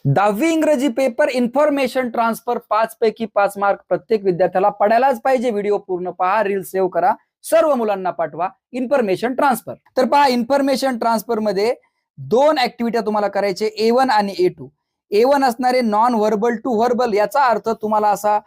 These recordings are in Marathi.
10वी इंग्रजी पेपर इन्फॉर्मेशन ट्रान्सफर 5 पैकी 5 मार्क प्रत्येक विद्यार्थ्याला पडायलाच पाहिजे. व्हिडिओ पूर्ण पहा, रील सेव्ह करा, सर्व मुलांना पाठवा. Information transfer. तर पहा, इन्फॉर्मेशन ट्रान्सफर मध्ये 2 ऍक्टिव्हिटी तुम्हाला करायचे, A1 आणि A2. A1 असणारे नॉन व्हर्बल टू व्हर्बल, याचा अर्थ तुम्हाला असा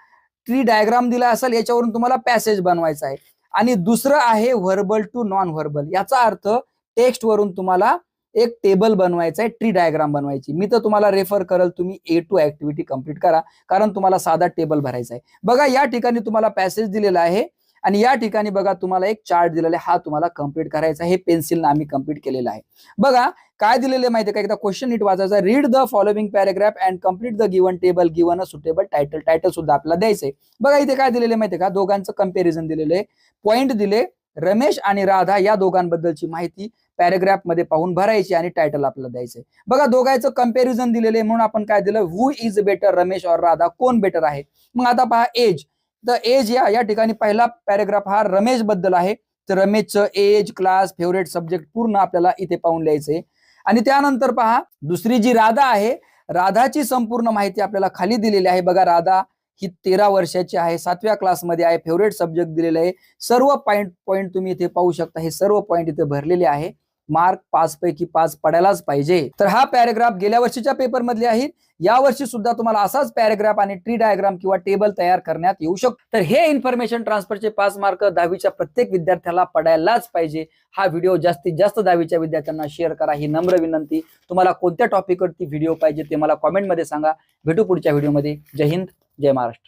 ट्री डायग्राम दिला असेल, याच्यावरून तुम्हाला पॅसेज बनवायचा आहे. आणि दुसरं आहे व्हर्बल टू नॉन व्हर्बल, याचा अर्थ टेक्स्ट वरून तुम्हाला एक टेबल बनवायचा आहे, ट्री डायग्राम बनवायची. मी तर तुम्हाला रेफर करेल, तुम्ही A2 ऍक्टिव्हिटी कंप्लीट करा, कारण तुम्हाला साधा टेबल भरायचा आहे. बघा, या ठिकाणी तुम्हाला पॅसेज दिलेला आहे आणि या ठिकाणी बघा तुम्हाला एक चार्ट दिलेला आहे, हा तुम्हाला कंप्लीट करायचा आहे. हे पेन्सिलने आम्ही कंप्लीट केलेलं आहे. बघा काय दिलेलं माहिती आहे का, एकदा क्वेश्चन नीट वाचायचा. Read the following paragraph and complete the given table, given a suitable title. Title सुद्धा आपल्याला द्यायचंय. बघा इथे काय दिलेलं माहिती आहे का, दोघांचं कंपॅरिझन दिलेलं आहे. पॉइंट दिले, रमेश आणि राधा या दोघांबद्दलची माहिती पॅराग्राफ मध्ये पाहून भरायची आणि टायटल आपल्याला द्यायचंय. बघा दोघांचं कंपॅरिझन दिलेलं आहे, म्हणून आपण काय दिलं, हु इज बेटर, रमेश और राधा, कोण बेटर आहे. मग आता पहा एज, तर एज या ठिकाणी पहिला पॅराग्राफ हा रमेश बद्दल आहे. तर रमेशचं एज, क्लास, फेवरेट सब्जेक्ट पूर्ण आपल्याला इथे पाहून लिहायचंय. आणि त्यानंतर पहा दुसरी जी राधा आहे, राधाची संपूर्ण माहिती आपल्याला खाली दिलेली आहे. बघा राधा ही 13 वर्षाची आहे, 7व्या क्लासमध्ये आहे, फेवरेट सब्जेक्ट दिलेले आहे. सर्व पॉइंट तुम्ही इथे पाहू शकता, हे सर्व पॉइंट इथे भरलेले आहे. मार्क 5 पैकी 5 पडायलाच पाहिजे. तर हा पॅराग्राफ गेल्या वर्षीच्या पेपर मधले आहे. या वर्षी सुद्धा तुम्हाला असाच पॅराग्राफ आणि ट्री डायग्राम किंवा टेबल तयार करण्यात येऊ शकतो. तर हे इन्फॉर्मेशन ट्रान्सफरचे 5 मार्क 10वीच्या प्रत्येक विद्यार्थ्याला पडायलाच पाहिजे. हा व्हिडिओ जास्तीत जास्त 10वीच्या विद्यार्थ्यांना शेअर करा, ही नम्र विनंती. तुम्हाला कोणत्या टॉपिकवरती व्हिडिओ पाहिजे ते मला कॉमेंटमध्ये सांगा. भेटू पुढच्या व्हिडिओमध्ये. जय हिंद, जय महाराष्ट्र.